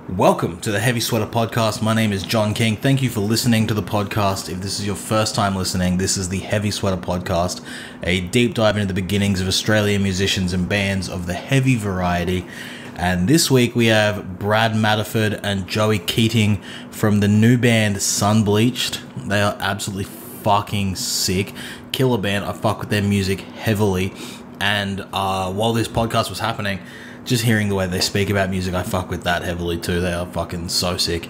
Welcome to the Heavy Sweater Podcast. My name is John King. Thank you for listening to the podcast. If this is your first time listening, this is the Heavy Sweater Podcast, a deep dive into the beginnings of Australian musicians and bands of the heavy variety. And this week we have Brad Maddaford and Joey Keating from the new band Sunbleached. They are absolutely fucking sick. Killer band. I fuck with their music heavily. And while this podcast was happening, just hearing the way they speak about music, I fuck with that heavily too. They are fucking so sick.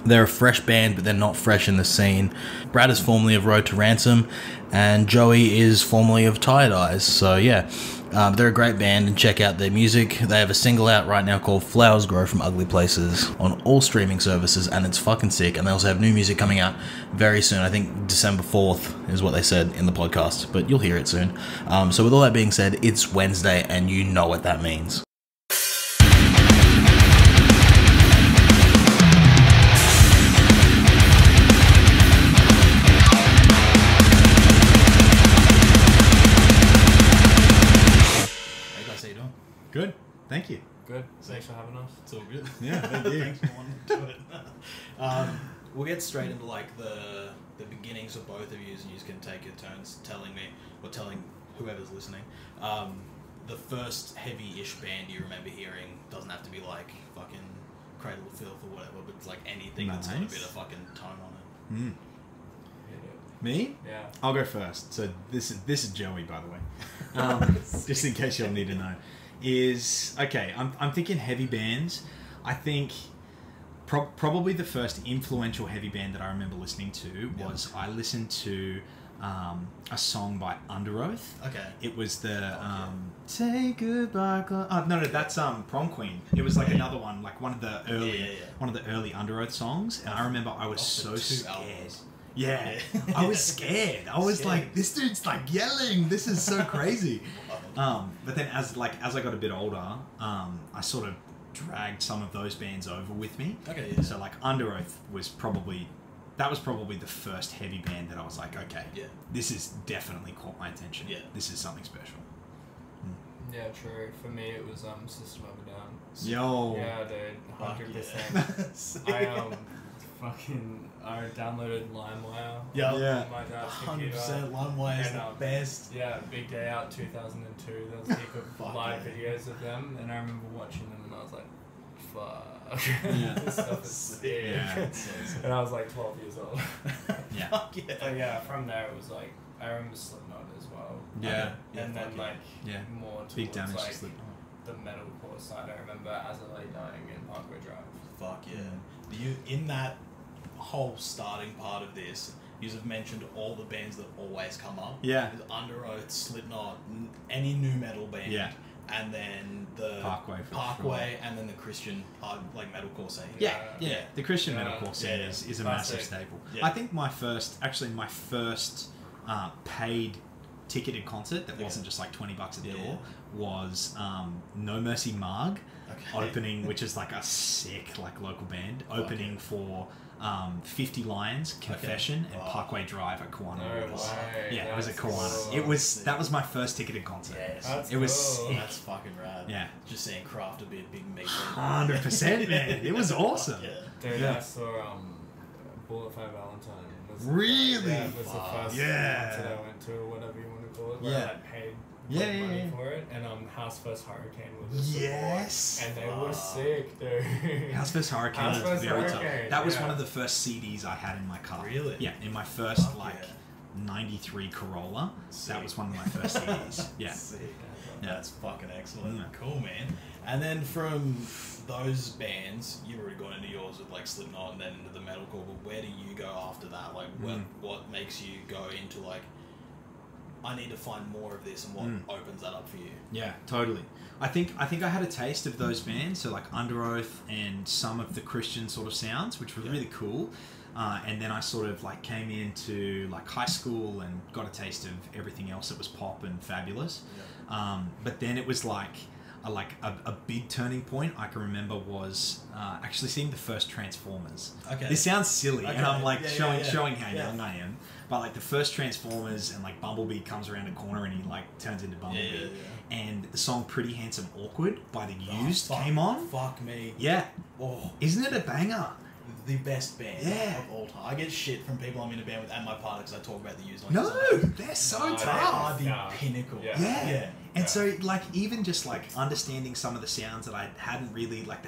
They're a fresh band, but they're not fresh in the scene. Brad is formerly of Road to Ransom, and Joey is formerly of Tired Eyes. So yeah, they're a great band, and check out their music. They have a single out right now called Flowers Grow from Ugly Places on all streaming services, and it's fucking sick. And they also have new music coming out very soon. I think December 4th is what they said in the podcast, but you'll hear it soon. So with all that being said, it's Wednesday, and you know what that means. Good. Thank you. Good. Thanks for having us. It's all good. Yeah, thank you. Thanks for wanting to do it. We'll get straight into like the beginnings of both of you, and you can take your turns telling me, or telling whoever's listening, the first heavy-ish band you remember hearing. Doesn't have to be like fucking Cradle of Filth or whatever, but it's like anything that's got a bit of fucking tone on it. Me? Yeah. I'll go first. So this is Joey, by the way. Just in case you'll need to know. I'm thinking heavy bands. I think probably the first influential heavy band that I remember listening to was I listened to a song by Under Oath. Okay. It was the Say Goodbye. No, that's Prom Queen. It was like another one, like one of the early Under Oath songs, and I remember I was so scared. Yeah, I was scared. I was like, this dude's like yelling. This is so crazy. But then as I got a bit older, I sort of dragged some of those bands over with me. Okay. Yeah. So like Under Oath was probably the first heavy band that I was like, okay, this has definitely caught my attention. Yeah, this is something special. Yeah, true. For me, it was System of a Down. Yo. Yeah, dude, 100%. I downloaded LimeWire. Yeah. My dad's computer. 100% LimeWire is the best. Yeah, Big Day Out 2002. There was a heap of live videos of them, and I remember watching them, and I was like, fuck. Yeah. This stuff is sick. Yeah. And I was like 12 years old. Yeah. Fuck yeah. But yeah, from there it was like, I remember Slipknot as well. Yeah. And then like more towards big damage like to Slipknot. the metalcore side. I remember As I Lay Dying and Parkway Drive. Fuck yeah. You in that whole starting part of this, you have mentioned all the bands that always come up. Yeah. There's Under Oath, Slipknot, any new metal band. Yeah. And then the Parkway, and then the Christian like metalcore scene. Yeah. The Christian metalcore scene is a classic. massive staple. Yeah. I think my first paid ticketed concert that wasn't just like $20 at the door was No Mercy Marg opening, which is like a sick like local band opening for 50 Lions, Confession, and Parkway Drive at Kiwana. Yeah, it was at Kiwana. That was my first ticketed concert. Yes. It was sick. That's fucking rad. Yeah. Just seeing Kraft a big meat. 100%, man. It was awesome. Dude, I saw Bullet for Valentine. Really? Yeah, it was the first concert I went to, or whatever you want to call it. Where I paid money for it, and House First Hurricane was and they were sick, dude. House First Hurricane was very tough. That was one of the first CDs I had in my car. Really? Yeah, in my first 93 Corolla. Sick. That was one of my first CDs. Yeah. Sick. That's fucking excellent. Cool, man. And then from those bands, you've already gone into yours with like Slipknot and then into the metalcore, but where do you go after that? Like what makes you go into like, I need to find more of this, and what opens that up for you? Yeah, totally. I think I had a taste of those bands, so like Under Oath and some of the Christian sort of sounds, which were really cool. And then I sort of like came into like high school and got a taste of everything else that was pop and fabulous. But then it was like a big turning point I can remember was actually seeing the first Transformers. Okay. This sounds silly, and I'm like showing how young I am. But like the first Transformers and like Bumblebee comes around a corner and he like turns into Bumblebee. And the song "Pretty Handsome Awkward" by the Used came on. Fuck me. Yeah, Oh, isn't it a banger? The best band of all time. I get shit from people I'm in a band with at my party because I talk about the Used. No, they're so tough. They are the pinnacle. Yeah. And so, like, even just, like, understanding some of the sounds that I hadn't really, like,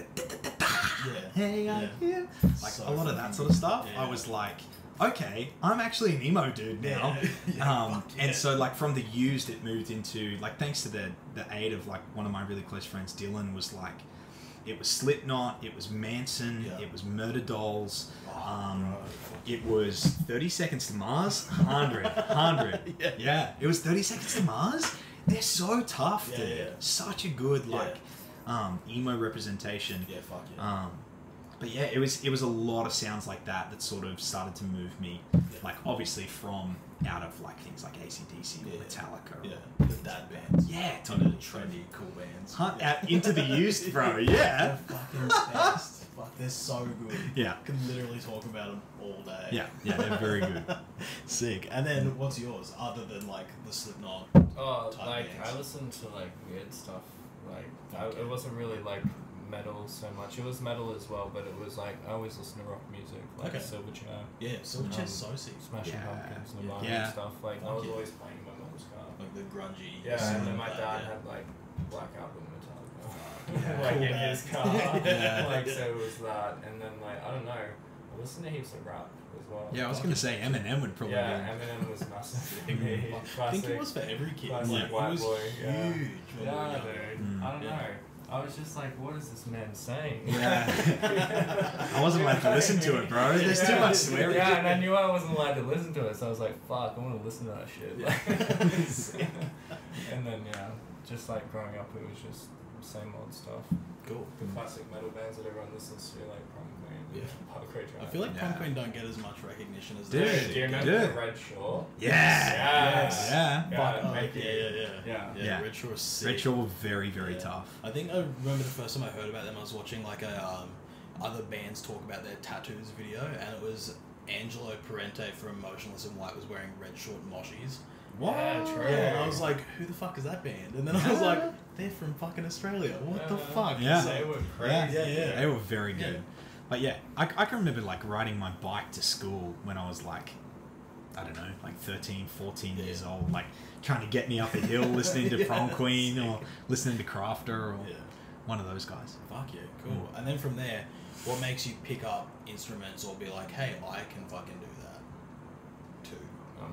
hey, like, so a lot of that sort of stuff, I was like, okay, I'm actually an emo dude now. And so, like, from the Used, it moved into, like, thanks to the aid of, like, one of my really close friends, Dylan, was like, it was Slipknot, it was Manson, it was Murder Dolls, it was 30 Seconds to Mars, 100. It was 30 Seconds to Mars. They're so tough, dude. Such a good, like, emo representation. But yeah, it was a lot of sounds like that sort of started to move me, like, obviously from out of, like, things like AC/DC or Metallica. The dad bands. Totally. Trendy, cool bands. Out into the Used, bro. They're fucking best. Fuck, they're so good. Yeah. Can literally talk about them all day. Yeah, they're very good. Sick. And then what's yours, other than, like, the Slipknot type like, bands? I listened to, like, weird stuff. Like, it wasn't really, like, metal so much. It was metal as well, but it was like I always listen to rock music, like Silverchair. Silverchair's so sick. Smashing Pumpkins, Nirvana and stuff. Like I was always playing my mum's car. Like the grungy. And then my dad had like Black Album Metallica, like in his car. Like so it was that, and then like I don't know. I listened to heaps of rap as well. Yeah, I was gonna say Eminem would probably. Yeah, Eminem was massive for me. I think it was for every kid. Classic white boy. Huge. Dude. I don't know. I was just like, what is this man saying? I wasn't allowed to listen to it, bro. There's too much swearing. Yeah, and I knew I wasn't allowed to listen to it, so I was like, fuck, I want to listen to that shit. And then, just like growing up, it was just same old stuff. Cool. The classic metal bands that everyone listens to, like Prom Queen, Parkway Drive. I feel like Prom Queen don't get as much recognition as they do. Do you remember Red Shore? Red Shore was sick. Red Shore were very, very tough. I think I remember the first time I heard about them, I was watching like a other bands talk about their tattoos video, and it was Angelo Parente from Motionless in White was wearing red short moshies. What? Yeah, true. Yeah, and I was like, who the fuck is that band? And then I was like, they're from fucking Australia. What the fuck? Yeah. They were crazy. They were very good. But yeah, I can remember like riding my bike to school when I was like, I don't know, like 13, 14 years old, like trying to get me up a hill listening to Prom Queen or listening to Crafter or one of those guys. Fuck yeah, cool. And then from there, what makes you pick up instruments or be like, hey, I can fucking do that too?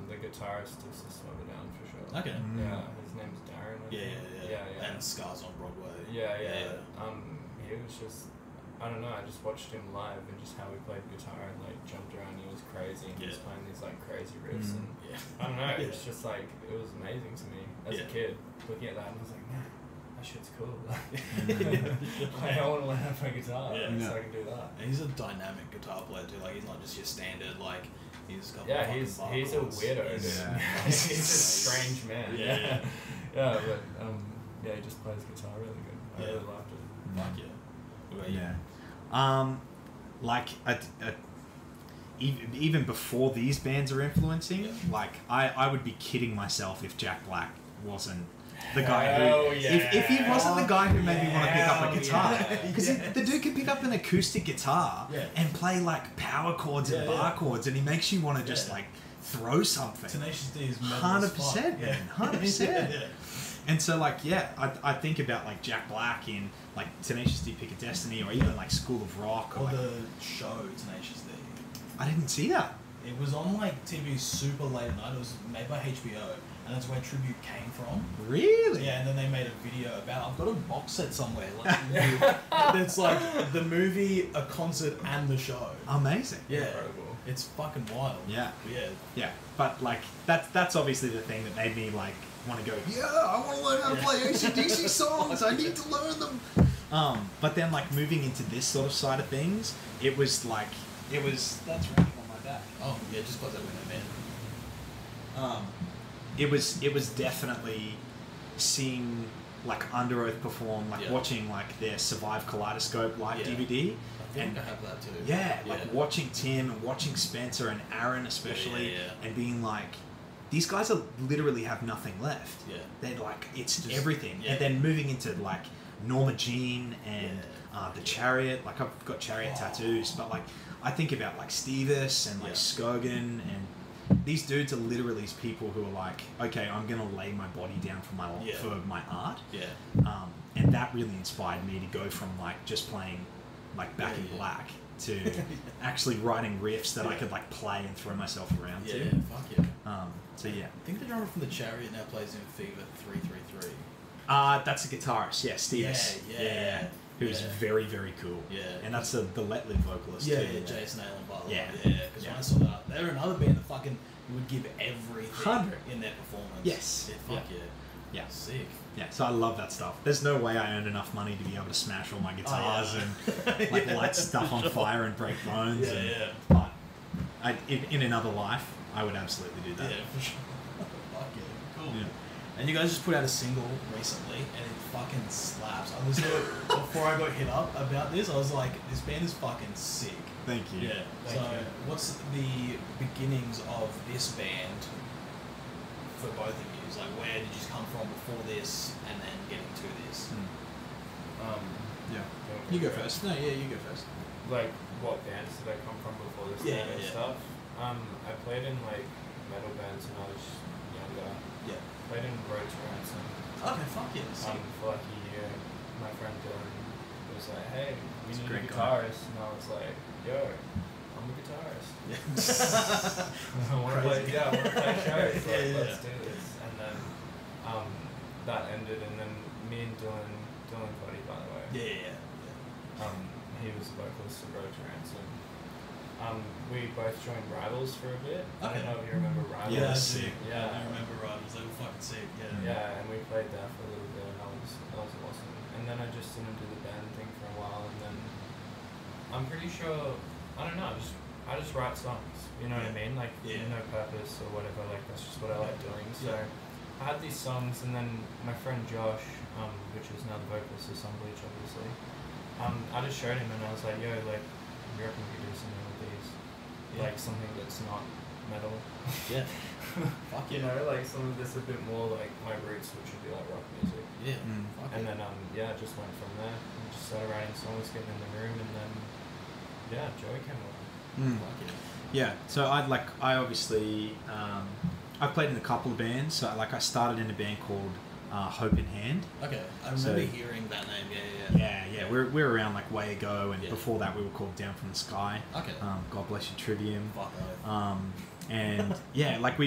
The guitarist is a Slow It Down for sure. Okay. Yeah, his name's Darren. Yeah. And Scars on Broadway. Yeah. He was just, I don't know, I just watched him live and just how he played guitar and like jumped around. He was crazy. He was playing these like crazy riffs and I don't know. It's just like it was amazing to me as a kid looking at that and I was like, man, that shit's cool. Like, I want to learn how to play guitar so I can do that. And he's a dynamic guitar player too. Like he's not just your standard like. He's got he's a weirdo. He's a strange man. But he just plays guitar really good. I really loved it. Fuck yeah. What about you? Like even before these bands are influencing, like I would be kidding myself if Jack Black wasn't the guy who if he wasn't the guy who made me want to pick up a guitar, because the dude can pick up an acoustic guitar and play like power chords and bar chords, and he makes you want to just like throw something. Tenacious D is 100%, man, 100%. And so like I think about like Jack Black in like Tenacious D Pick a Destiny or even like School of Rock or like, the show Tenacious D. I didn't see that. It was on like TV super late at night. It was made by HBO, and that's where Tribute came from. Really? Yeah, and then they made a video about. I've got a box set somewhere. Like, it's like the movie, a concert, and the show. Amazing. Yeah, incredible. It's fucking wild. Yeah. Yeah. But like that's obviously the thing that made me like want to go. Yeah, I want to learn how to play AC/DC songs. I need to learn them. But then like moving into this sort of side of things, it was that's raining on my back. Oh yeah, just close that window, man. It was definitely seeing like Under Oath perform, like watching like their Survive Kaleidoscope live DVD. I think I have that too. Yeah, like watching Tim and watching Spencer and Aaron especially, and being like, these guys are literally have nothing left. Yeah. They're like, it's just everything. And then moving into like Norma Jean and the Chariot. Like I've got Chariot tattoos, but like I think about like Stevis and like Skogan, and these dudes are literally people who are like, okay, I'm gonna lay my body down for my art. And that really inspired me to go from like just playing like Back in Black to actually writing riffs that I could like play and throw myself around to. Fuck yeah. So yeah. I think the drummer from the Chariot now plays in Fever 333. That's a guitarist, Stevis. Yeah. Who's very, very cool. Yeah. And that's the Let Live vocalist too. Yeah, Jason Allen, by the way. Yeah. Because when I saw that, they were another band that fucking would give everything 100 in their performance. Yes. Yeah, fuck Yeah. Sick. Yeah, so I love that stuff. There's no way I earned enough money to be able to smash all my guitars and like light stuff on fire and break bones. But in another life, I would absolutely do that. Yeah, for sure. Fuck yeah, cool. Yeah. And you guys just put out a single recently, and it fucking slaps. I listened to it before I got hit up about this. I was like, this band is fucking sick. Thank you. Yeah. Thank you. What's the beginnings of this band for both of you? Like, where did you come from before this, and then getting to this? You go first. No, you go first. Like, what bands did I come from before this band and stuff? I played in like metal bands when I was younger. Yeah. Played in Road to Ransom. Okay, fuck yeah. For like a year. My friend Dylan was like, hey, we need a great guitarist. And I was like, yo, I'm a guitarist. Yeah. I want to play shows. Let's do this. And then that ended, and then me and Dylan P.O.D, by the way. Yeah. He was the vocalist of Road to Ransom. We both joined Rivals for a bit. I don't know if you remember Rivals. Yeah, sick. Yeah, I remember Rivals. They were fucking sick. Yeah, and we played that for a little bit, and that was awesome. And then I just didn't do the band thing for a while, and then I'm pretty sure, I don't know, I just write songs. You know what I mean? Like, no purpose or whatever. Like, that's just what I like doing. So I had these songs, and then my friend Josh, which is now the vocalist of Sunbleached, obviously. I just showed him, and I was like, yo, like, you reckon we could do something with these? Like, something that's not metal. Yeah. Fuck You know, like, some of this a bit more like my roots, which would be like rock music. Yeah. And then, I just went from there. And just started writing songs, getting in the room, and then, Joey came along. Yeah, so I obviously, I've played in a couple of bands. So like I started in a band called Hope in Hand. Okay, I remember hearing that name. Yeah. We're around like way ago, and before that we were called Down from the Sky. Okay. God bless you, Trivium. Fuck off. And like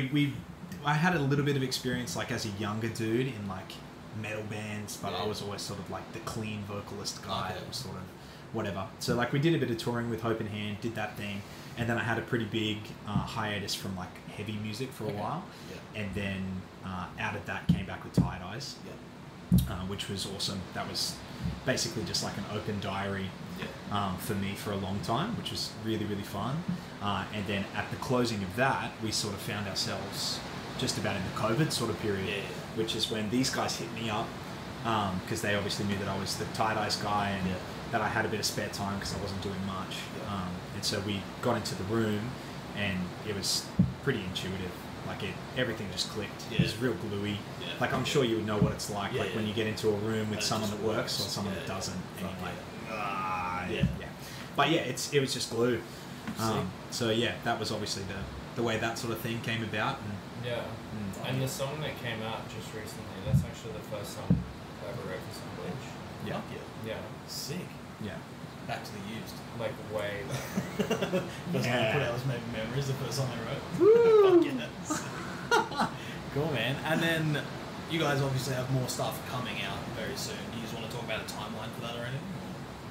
I had a little bit of experience like as a younger dude in like metal bands, but I was always sort of like the clean vocalist guy that was sort of whatever. So like we did a bit of touring with Hope in Hand, did that thing, and then I had a pretty big hiatus from like heavy music for a while, and then out of that came back with Tired Eyes, which was awesome. That was basically just like an open diary for me for a long time, which was really, really fun. And then at the closing of that, we sort of found ourselves just about in the COVID sort of period, which is when these guys hit me up because they obviously knew that I was the Tired Eyes guy and that I had a bit of spare time because I wasn't doing much. And so we got into the room and it was pretty intuitive. Like everything just clicked. It was real gluey. Like I'm sure you would know what it's like. Like when you get into a room with someone that works or someone that doesn't, and you're like, But it was just glue. So that was obviously the way that sort of thing came about. And the song that came out just recently, that's actually the first song I ever wrote for Sunbleached. Yeah. Sick. Yeah. Back to the used. Like way back. First time I put out was Making Memories, the first song I wrote. Fuck yes. Cool, man. And then you guys obviously have more stuff coming out very soon. Do you just want to talk about a timeline for that or anything?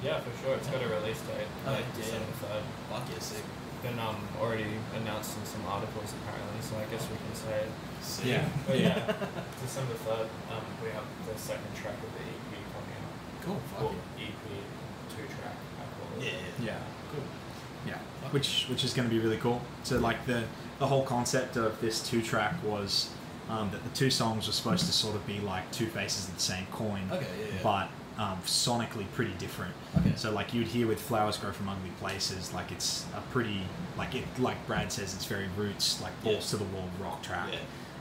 Yeah, for sure. It's got a release date. December 3rd. Fuck yeah, sick. Been already announced in some articles apparently, so I guess we can say it. Sick. But December 3rd, we have the second track of the EP coming out. Cool. Fuck EP 2-track, I call it. Yeah. Cool. Yeah. Which is going to be really cool. So like the whole concept of this 2-track was that the two songs were supposed to sort of be like two faces of the same coin. Okay. But sonically pretty different. Okay. So like you'd hear with Flowers Grow from Ugly Places, like it's a pretty like Brad says, it's very roots, like balls to the wall rock track.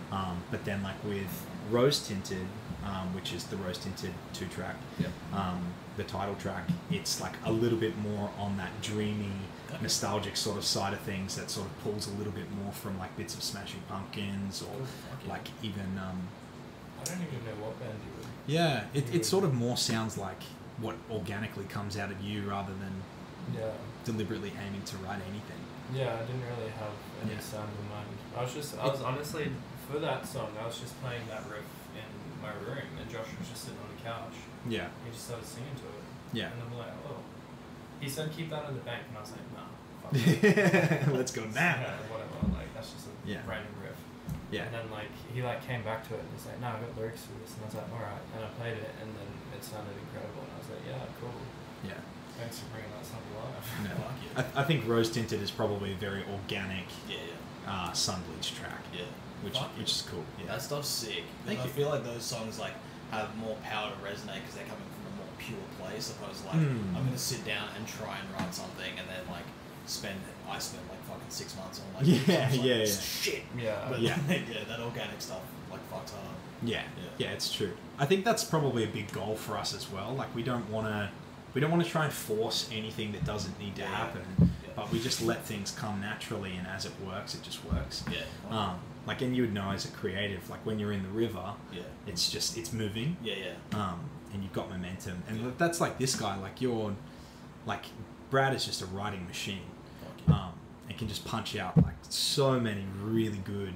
But then like with Rose Tinted, which is the rose tinted 2-track. Yep. The title track, it's like a little bit more on that dreamy, nostalgic sort of side of things that sort of pulls a little bit more from like bits of Smashing Pumpkins or like even. I don't even know what band you would. Yeah, it sort of more sounds like what organically comes out of you rather than deliberately aiming to write anything. Yeah, I didn't really have any sound in mind. I was honestly, for that song, I was just playing that riff in my room, and Josh was just sitting on the couch. Yeah. He just started singing to it. Yeah. And I'm like, oh. He said, keep that in the bank, and I was like, nah, fuck it. Let's go now. Yeah, whatever. Like, that's just a random riff. Yeah. And then, like, he, like, came back to it, and he's like, no, I got lyrics for this. And I was like, alright. And I played it, and then it sounded incredible. And I was like, yeah, cool. Yeah. Thanks for bringing that song alive. No. I think Rose Tinted is probably a very organic sunbleached track. Yeah. Which is cool. Yeah. That stuff's sick. Thank you. I feel like those songs like have more power to resonate because they're coming from a more pure place, opposed to like I'm gonna sit down and try and write something and then like I spend like fucking 6 months on like shit. Yeah. But yeah, that organic stuff like fucks hard. Yeah, it's true. I think that's probably a big goal for us as well. Like we don't want to try and force anything that doesn't need to happen, but we just let things come naturally, and as it works, it just works. Yeah. Like, and you would know as a creative, like when you're in the river, it's moving. And you've got momentum, and that's like this guy. Like Brad is just a writing machine, and can just punch out like so many really good,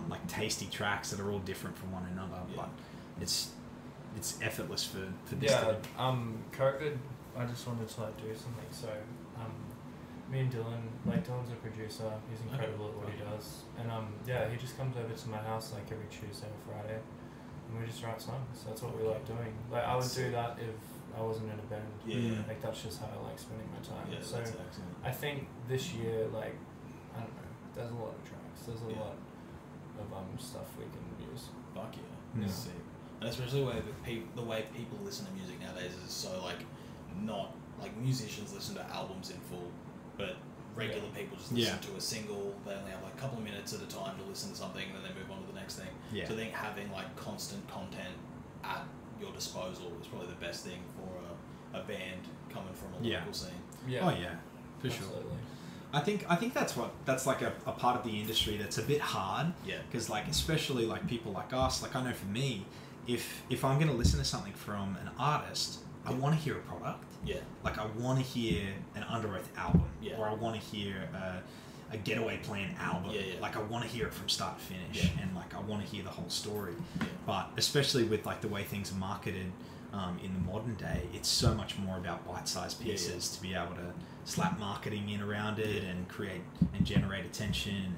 like tasty tracks that are all different from one another. But it's effortless for this. Yeah. COVID, I just wanted to like do something. So, me and Dylan, like Dylan's a producer. He's incredible at what he does, and he just comes over to my house like every Tuesday or Friday, and we just write songs. That's what we like doing. Like I would do that if I wasn't in a band. Like that's just how I like spending my time. So I think this year, like I don't know, there's a lot of tracks. There's a lot of stuff we can use. Fuck yeah. Sick. And especially the way people listen to music nowadays is so like not like musicians listen to albums in full, but regular people just listen to a single. They only have like a couple of minutes at a time to listen to something, and then they move on to the next thing. So I think having like constant content at your disposal is probably the best thing for a band coming from a local scene. Yeah. Oh yeah, for sure. I think that's like a part of the industry that's a bit hard. Yeah. Because like especially like people like us, like I know for me, if I'm gonna listen to something from an artist, I want to hear a product. Yeah. Like I want to hear an Under Oath album. Yeah. Or I want to hear a Getaway Plan album. Yeah, yeah. Like I want to hear it from start to finish, and like I want to hear the whole story. Yeah. But especially with like the way things are marketed in the modern day, it's so much more about bite-sized pieces to be able to slap marketing in around it and create and generate attention.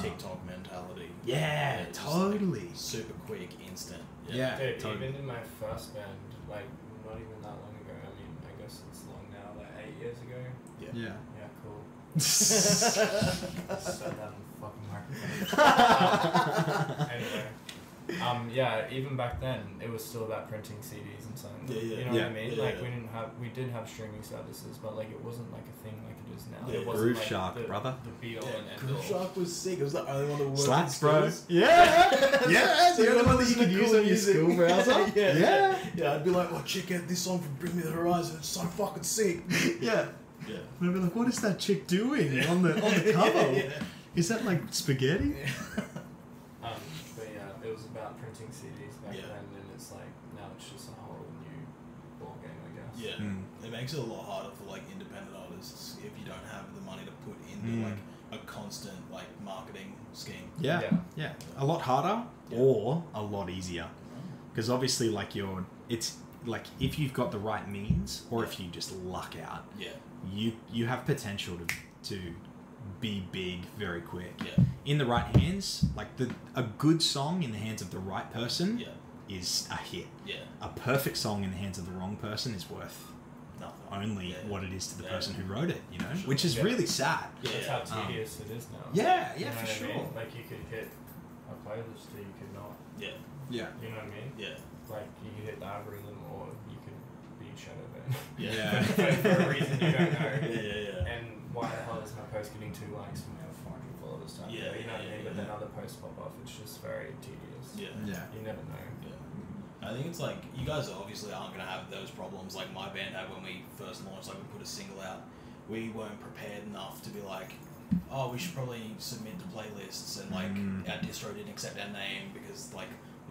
TikTok mentality. Yeah, totally. Like super quick, instant. Yeah, dude, totally. Even in my first band, like not even that long ago. I mean, I guess it's long now, like 8 years ago. Yeah. Yeah, cool. Said that in the fucking microphone. Anyway. Even back then, it was still about printing CDs and something. You know what I mean? We did have streaming services, but like it wasn't like a thing like it is now. It wasn't Groove like Shark, brother. The be all and end all. Groove Shark was sick. It was the only one that worked. Slacks, bro. Yeah. Yeah. The only one that you could use on your school browser. Yeah. I'd be like, oh, check out this song from Bring Me the Horizon. It's so fucking sick. Yeah. And I'd be like, what is that chick doing on the cover? Is that like spaghetti? It was about printing CDs back then, and it's like now it's just a whole new ball game, I guess. Yeah, it makes it a lot harder for like independent artists if you don't have the money to put into like a constant like marketing scheme. Yeah. A lot harder or a lot easier, because obviously like it's like if you've got the right means or if you just luck out, you have potential to be big very quick. In the right hands, like a good song in the hands of the right person is a hit. A perfect song in the hands of the wrong person is worth only what it is to the person who wrote it, you know, which is really sad. That's how tedious it is now. Yeah, you know for sure. I mean? Like you could hit a playlist or you could not. Yeah. You know what I mean? Yeah. Like you could hit the algorithm or you could be shadow banned. Yeah. For a reason you don't know. Yeah. And why the hell is my post getting 2 likes when we have 400 followers time? You know what I mean? But then other posts pop off. It's just very tedious. Yeah. You never know. Yeah. I think it's like, you guys obviously aren't going to have those problems like my band had when we first launched. Like, we put a single out. We weren't prepared enough to be like, oh, we should probably submit to playlists, and like our distro didn't accept our name because like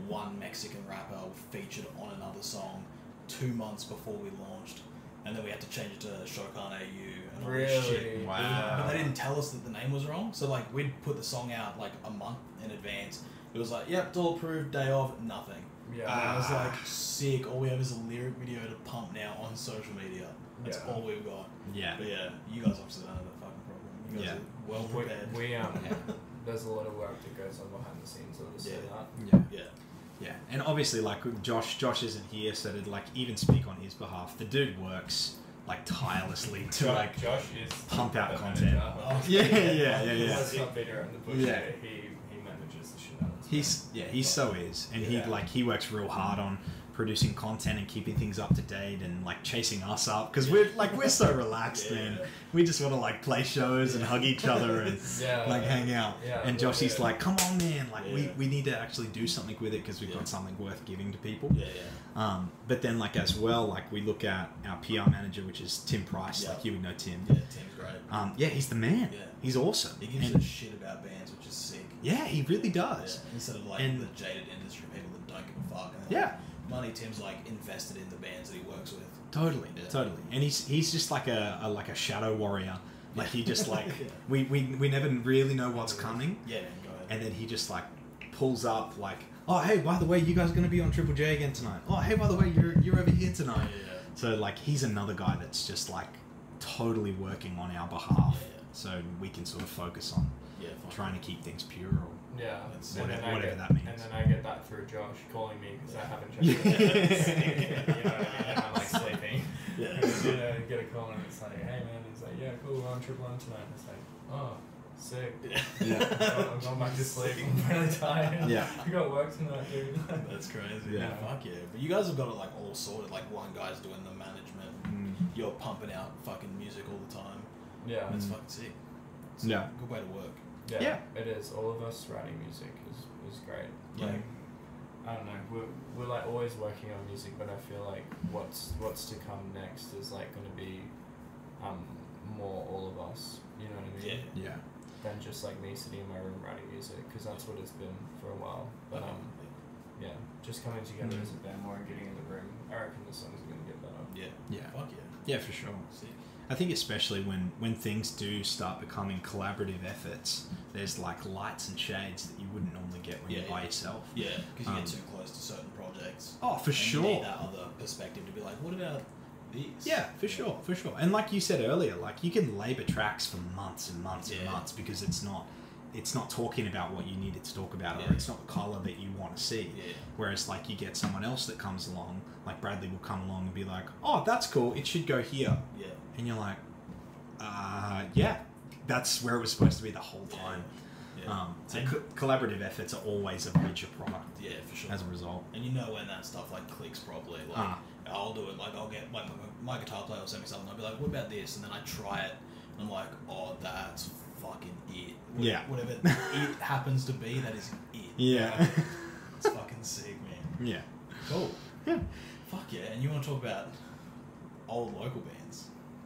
one Mexican rapper featured on another song 2 months before we launched, and then we had to change it to Shokan AU and all this shit. Wow. But they didn't tell us that the name was wrong, so like we'd put the song out like a month in advance. It was like, yep, it's all approved, day of, nothing. Yeah. And I was like, sick. All we have is a lyric video to pump now on social media. That's all we've got. Yeah. But yeah, you guys obviously don't have that fucking problem. You guys are well prepared. We there's a lot of work that goes on behind the scenes of this and that. Yeah, and obviously, like Josh isn't here, so to like even speak on his behalf, the dude works like tirelessly to Josh is pump out the content. manager. Let's not beat around the bush. Yeah. He manages the shit out of this. He so is, and he works real hard on producing content and keeping things up to date and like chasing us up because we're so relaxed, man. We just want to like play shows and hug each other and like hang out. And Joshy's like, come on, man, like we need to actually do something with it because we've got something worth giving to people. But then like as well, like we look at our PR manager, which is Tim Price. Like you would know Tim. Yeah, Tim's great. He's the man. Yeah. He's awesome. He gives a shit about bands, which is sick. Yeah, he really does. Yeah. Instead of like the jaded industry people that don't give a fuck. And money, Tim's like invested in the bands that he works with. Totally. And he's just like a shadow warrior. Like he just like we never really know what's coming. Yeah, man, go ahead. And then he just like pulls up like, oh hey, by the way, you guys are gonna be on Triple J again tonight. Oh hey, by the way, you're over here tonight. So like he's another guy that's just like totally working on our behalf. So we can sort of focus on trying to keep things pure or whatever that means. And then I get that through Josh calling me because I haven't checked it. You know what I mean? And I'm like sleeping. Get a call and it's like, hey man, it's like, yeah, cool, we're on Triple M tonight. It's like, oh, sick. I'm going back to sleep. I'm really tired. I got work tonight, dude. That's crazy. Fuck yeah. But you guys have got it like all sorted. Like one guy's doing the management. You're pumping out fucking music all the time. Yeah. That's fucking sick. It's a good way to work. Yeah, it is. All of us writing music is great. Like, I don't know, we're like always working on music, but I feel like what's to come next is like going to be more all of us. You know what I mean? Yeah. Than just like me sitting in my room writing music, because that's what it's been for a while. But just coming together as a band more and getting in the room, I reckon the songs are going to get better. Fuck yeah, for sure. I think especially when things do start becoming collaborative efforts, there's like lights and shades that you wouldn't normally get when you're by yourself. Yeah, because you get too close to certain projects. Oh, for sure. You need that other perspective to be like, what about these? Yeah, for sure. And like you said earlier, like you can labour tracks for months and months and months because it's not talking about what you need it to talk about, or it's not the colour that you want to see. Whereas like you get someone else that comes along, like Bradley will come along and be like, oh, that's cool, it should go here. And you're like, that's where it was supposed to be the whole time. So collaborative efforts are always a richer product. Yeah, for sure. As a result. And you know when that stuff like clicks properly. Like I'll do it. Like I'll get my guitar player will send me something. I'll be like, what about this? And then I try it. And I'm like, oh, that's fucking it. Whatever it happens to be, that is it. Yeah. It's fucking sick, man. Yeah. Cool. Yeah. Fuck yeah. And you want to talk about old local bands?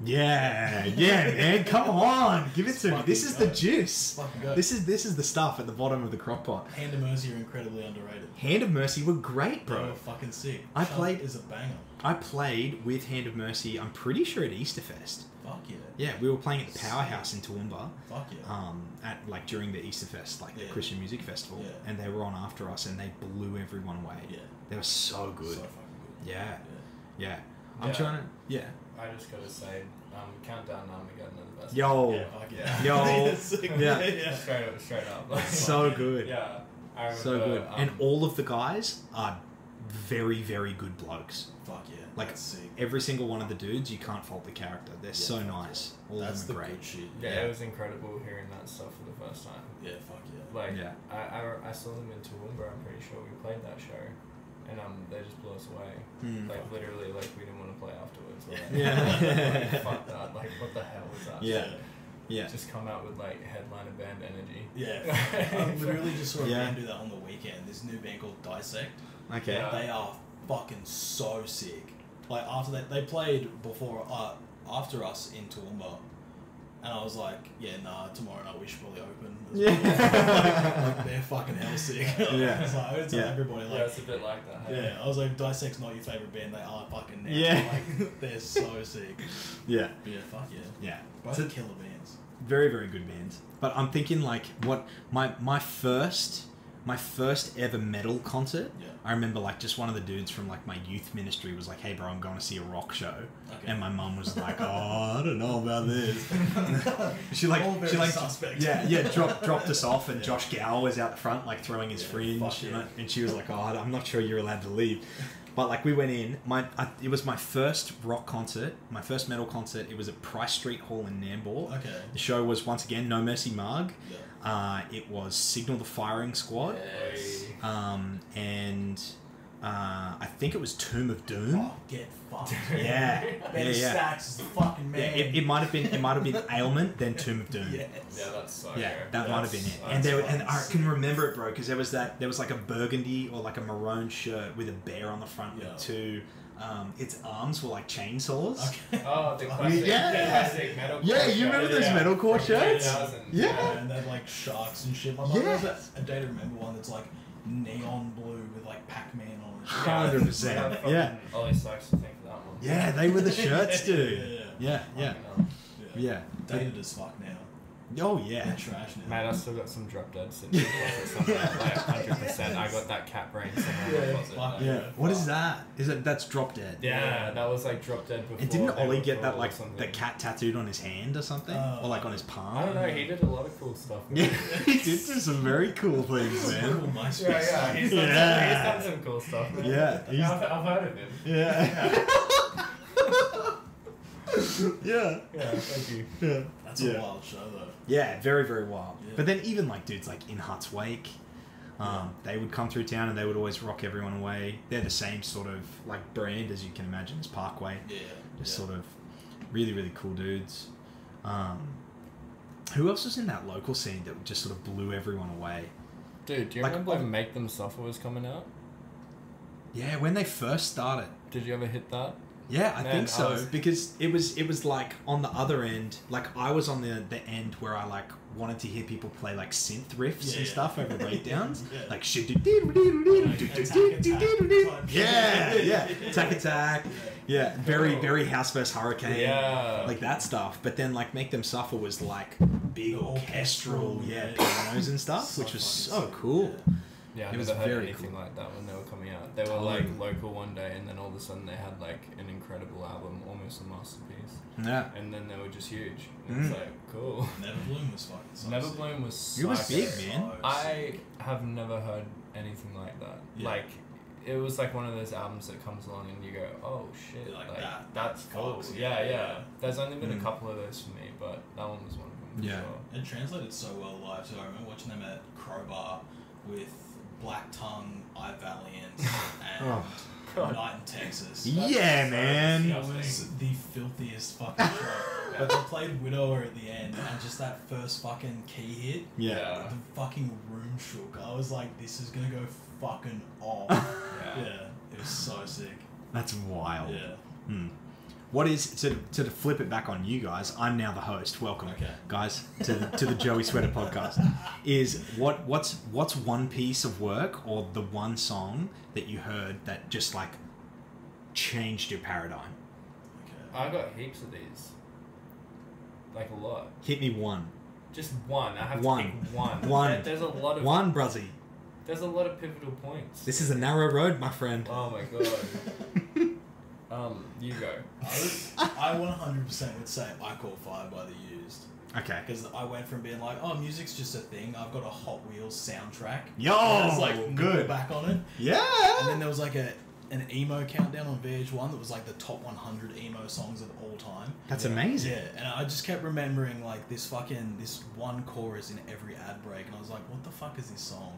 Yeah, man, come on, give it to me. This is the juice. This is the stuff at the bottom of the crock pot. Hand of Mercy are incredibly underrated. Hand of Mercy were great, bro. They were fucking sick. Is a banger. I played with Hand of Mercy, I'm pretty sure at Easterfest. Fuck yeah. Yeah, we were playing at the Powerhouse in Toowoomba. Fuck yeah. At like during the Easterfest, like the Christian Music Festival, and they were on after us, and they blew everyone away. Yeah, they were so good. So fucking good. Yeah. I'm trying to. I just gotta say, Countdown Armageddon are the best. Yo. Straight up. Like, so good. Yeah. I remember, so good. And all of the guys are very, very good blokes. Fuck yeah. Like, every single one of the dudes, you can't fault the character. They're so nice. All of them are great. Shit. Yeah, it was incredible hearing that stuff for the first time. Yeah, fuck yeah. Like, I saw them in Toowoomba, I'm pretty sure. We played that show. And they just blew us away. Like literally, like we didn't want to play afterwards. Like, fuck that. Like what the hell was that? Yeah. Just come out with like headliner band energy. Yeah. I literally just saw a band do that on the weekend. This new band called Dissect. Okay. They are fucking so sick. Like after they played before after us in Toowoomba, and I was like, yeah, nah, tomorrow night we should probably open. Like they're fucking hell sick. Yeah. It's like, I would tell everybody like, it's a bit like that. Hey? yeah, I was like, Dissect's not your favourite band, they are fucking now. Yeah. Like, they're so sick. Yeah. But yeah, fuck yeah. Yeah. Both So- killer bands. Very, very good bands. But I'm thinking like what my first ever metal concert. Yeah. I remember like just one of the dudes from like my youth ministry was like, "Hey bro, I'm going to see a rock show," and my mum was like, "Oh, I don't know about this." she suspect. dropped us off, and Josh Gow was out the front like throwing his fringe, and she was like, "Oh, I'm not sure you're allowed to leave." But like we went in, it was my first rock concert, my first metal concert. It was at Price Street Hall in Nambour. Okay. The show was once again No Mercy Marg. Yeah. It was Signal the Firing Squad. Yes. And I think it was Tomb of Doom. Oh, get fucked. Yeah. Ben Stacks is the fucking man. Yeah, it might have been Ailment, then Tomb of Doom. Yes. Yeah, that's so Yeah, good. that might have been it. And I can remember it, bro, because there was like a burgundy or like a maroon shirt with a bear on the front with two. Its arms were like chainsaws. Okay. Oh, the classic, classic metalcore. Yeah, you remember those metalcore shirts? Yeah, and they had like sharks and shit. My mum has a Day to Remember one that's like neon blue with like Pac-Man on it. 100%. Yeah. Ollie Sykes to think of that one. Yeah, they were the shirts, dude. Yeah. Yeah. Dated as fuck now. Oh yeah. They're trash now. Mate, I still got some drop dead sitting in the closet somewhere, like 100%. I got that cat brain somewhere in the closet. fuck like, Yeah. What is that? That's Drop Dead. Yeah, that was like drop dead before. And didn't they Ollie were get that cool or like something. the cat tattooed on his hand or something, or like on his palm? I don't know. He did a lot of cool stuff. Yeah, he did do some very cool things, man. Cool MySpace. Yeah, he's done some cool stuff. Man. Yeah, I've heard of him. Yeah. Yeah. Yeah, thank you. Yeah. That's a wild show though. Yeah, very, very wild. Yeah. But then even like dudes like In Heart's Wake, they would come through town and they would always rock everyone away. They're the same sort of like brand as you can imagine as Parkway. Yeah. Just sort of really, really cool dudes. Who else was in that local scene that just sort of blew everyone away? Dude, do you Like, remember when Make Them Suffer was coming out? Yeah, when they first started. Did you ever hit that? Yeah, I Man, think so, I was- because it was like on the other end, like I was on the end where I like wanted to hear people play like synth riffs and stuff over breakdowns, like shit. Yeah, Attack, yeah, very House vs Hurricane, like that stuff. But then like Make Them Suffer was like big orchestral, pianos and stuff, which was so cool. Yeah, I It was never heard very anything cool. like that when they were coming out. They were like local one day, and then all of a sudden they had like an incredible album, almost a masterpiece. Yeah, And then they were just huge. And it's like, cool. Never Bloom was fucking so Never sick. Bloom was so it was big, sick. man. I have never heard anything like that. Yeah. Like, it was like one of those albums that comes along and you go, oh shit, Like like that. that's cool. Fucks, Yeah, yeah. yeah. There's only been a couple of those for me, but that one was one of them. For Yeah. Sure. It translated so well live too. I remember watching them at Crowbar with Black Tongue, I Valiant, and God. Night in Texas. Yeah, man. It was the filthiest fucking show. But they played Widower at the end, and just that first fucking key hit, Yeah. the fucking room shook. I was like, this is gonna go fucking off. Yeah. It was so sick. That's wild. Yeah. What is to flip it back on you guys? I'm now the host. Welcome, guys, to the Joey Sweater podcast. Is what's one piece of work or the one song that you heard that just like changed your paradigm? Okay. I got heaps of these. Like a lot. Hit me one. Just one. I have One. to pick one. One. There's a lot of One, bruzzy. There's a lot of pivotal points. This is a narrow road, my friend. Oh my god. You go. I 100% would say I Call Fire by The Used. Okay. Because I went from being like, oh, music's just a thing. I've got a Hot Wheels soundtrack. Yo, And it's like good. back on it. Yeah. And then there was like an emo countdown on VH1 that was like the top 100 emo songs of all time. That's amazing. Yeah, and I just kept remembering like this one chorus in every ad break, and I was like, what the fuck is this song?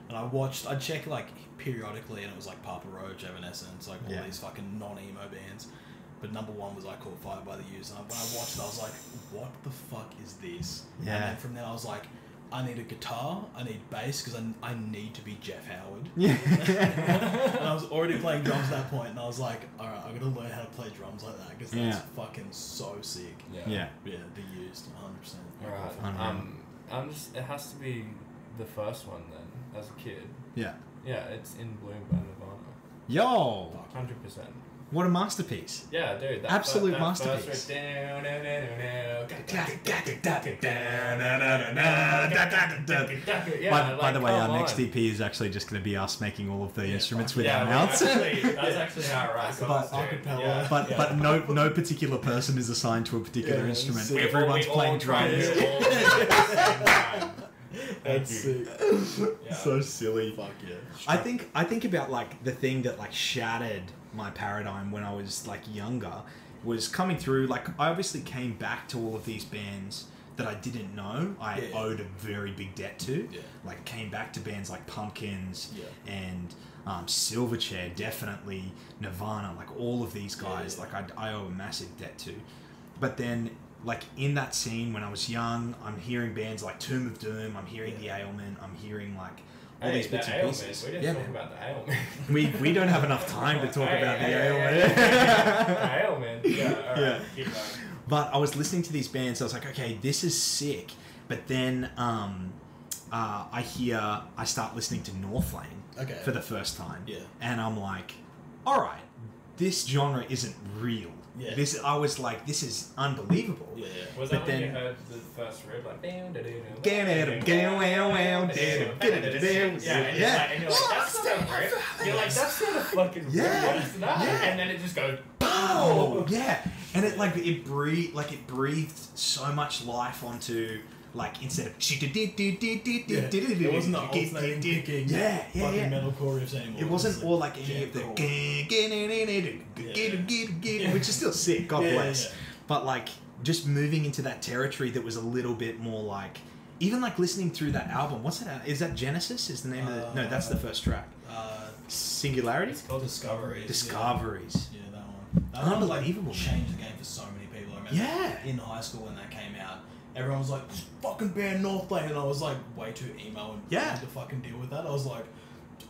And I'd check like periodically, and it was like Papa Roach, Evanescence, like all these fucking non-emo bands. But number one was I Call Fire by The Used. And when I watched it, I was like, what the fuck is this? Yeah. And then from then I was like, I need a guitar, I need bass, because I need to be Jeff Howard. Yeah. And I was already playing drums at that point, and I was like, alright, I'm going to learn how to play drums like that, because that's fucking so sick. Yeah. Yeah, be used, 100%. Alright, I'm just, it has to be the first one then, as a kid. Yeah. Yeah, it's In Bloom by Nirvana. Yo! 100%. What a masterpiece. Yeah, dude. That Absolute masterpiece. By the way, our next EP is actually just going to be us making all of the instruments with our mouths. That's actually how it writes. But acapella. But no particular person is assigned to a particular instrument. sick. Everyone's playing drums. That's sick. So silly. Fuck yeah. I think about like the thing that like shattered my paradigm when I was like younger was coming through. Like I obviously came back to all of these bands that I didn't know I owed a very big debt to. Yeah. Like came back to bands like Pumpkins and Silverchair, definitely Nirvana, like all of these guys. Like I owe a massive debt to. But then like in that scene when I was young, I'm hearing bands like Tomb of Doom, I'm hearing The Ailment, I'm hearing like all these bits and pieces. We didn't talk about The Ailment. We don't have enough time to talk about The Ailment. The Ailment. Yeah, alright, keep going. But I was listening to these bands, I was like, okay, this is sick. But then I start listening to Northlane for the first time. Yeah. And I'm like, all right, this genre isn't real. Yeah. I was like, this is unbelievable. Yeah. Was But that when then- you heard the first riff, like... Yeah, and you're like, that's not a riff. You're like, that's not a fucking riff. Yeah. What is that? Yeah. And then it just goes... Oh, yeah. And it breathed so much life onto, like, instead of... It wasn't the alternating kicking fucking metalcore riffs anymore. It wasn't all like any of the... Which is still sick, God bless. Yeah. But, like, just moving into that territory that was a little bit more like... Even, like, listening through that album... What's that? Is that Genesis? Is the name of the... No, that's the first track. Singularity? It's called Discoveries. Discoveries. Yeah, that one. That one Unbelievable, like, changed the game for so many people. I remember in high school when that came out, everyone was like, this fucking band Northlane, and I was like way too emo and wanted to fucking deal with that. I was like,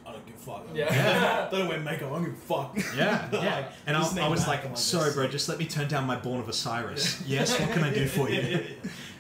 I don't give a fuck. Yeah. They don't wear makeup, I don't give a fuck. Yeah, yeah. Like, And listening I was back, like, I'm sorry, this bro, sick. just let me turn down my Born of Osiris. Yes, what can I do for you?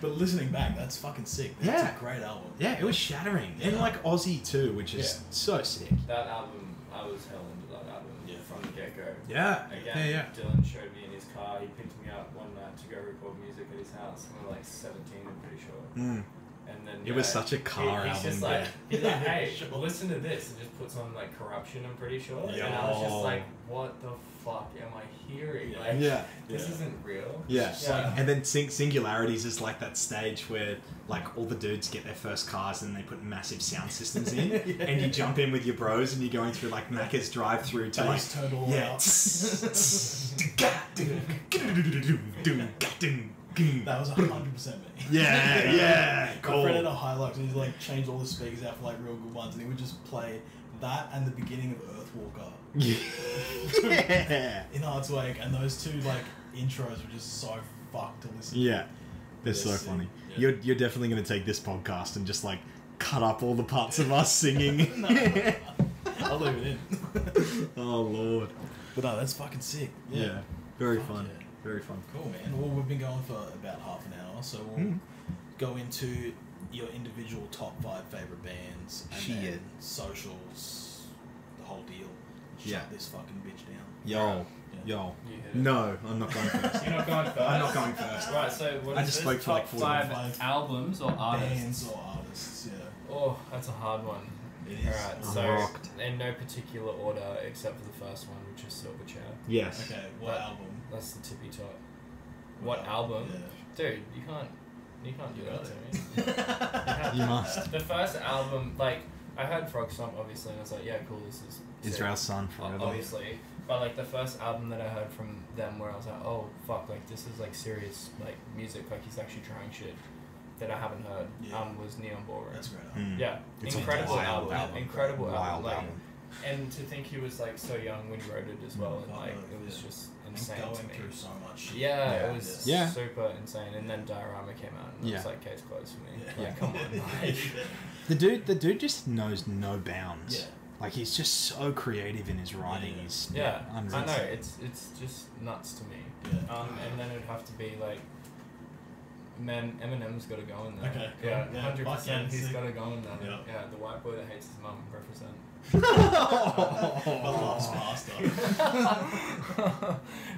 But listening back, that's fucking sick. That's Yeah. a great album. Yeah, it was shattering. And like Aussie too, which is so sick. That album, I was hell into that album from the get-go. Yeah, Again, Dylan showed me in his car. He picked me up one night to go record music at his house. We were like 17, I'm pretty sure. Mm. And then It was such a car he's album. just like, he's like, hey, listen to this, and just puts on like Corruption, I'm pretty sure. And I was just like, what the fuck am I hearing? Like, this isn't real. Yeah. Yeah. And then Singularities is like that stage where like all the dudes get their first cars and they put massive sound systems in and you jump in with your bros and you're going through like Macca's drive-through to Bass turned all out. That was 100% me. Yeah, My friend had a Hilux and he's like changed all the speakers out for like real good ones, and he would just play that and the beginning of Earthwalker Yeah. in Heartswake, and those two like intros were just so fucked to listen to. Yeah. They're so They're sick. funny. Yeah. You're definitely going to take this podcast and just like cut up all the parts of us singing. No. I'll leave it in. Oh Lord. But no, that's fucking sick. Yeah. Very Fuck fun. yeah. Very fun. Cool, man. Well, we've been going for about half an hour, so we'll go into your individual top 5 favorite bands and Shit. then socials, the whole deal. Yeah. Shut this fucking bitch down. Yo. Yeah. Yo. You hit it. No, I'm not going first. You're not going first? I'm not going first. Right, so what I is just this? spoke for like Top 45. 5 albums or artists? Bands or artists, yeah. Oh, that's a hard one. It is. Alright, I'm so rocked. in no particular order except for the first one, which is Silverchair. Yes. Okay, what But- album? That's the tippy top. What album? Yeah. Dude, you can't do that to me. You must. The first album, like, I heard Frog Stomp obviously, and I was like, yeah, cool, this is sick. Israel's Son forever. Obviously. But like the first album that I heard from them where I was like, oh fuck, like this is like serious like music, like he's actually trying shit that I haven't heard, was Neon Ballroom. That's great. Mm. Yeah. It's incredible a wild album. Incredible Wild album. Like, album. and to think he was like so young when he wrote it as well, and like it was just an insane going to me. through so much shit. Yeah, it was Yeah. super insane. And then Diorama came out, and it was like, case closed for me. Yeah. Like, come on. Like, The dude just knows no bounds. Yeah. Like, he's just so creative in his writing. Yeah. He's I know, it's just nuts to me. Yeah. And then it'd have to be like, man, Eminem's got to go in there. Okay, cool. Yeah, Yeah, 100%. He's sick. got to go in there. Yeah. Yeah, the white boy that hates his mum, represent. But loves pasta.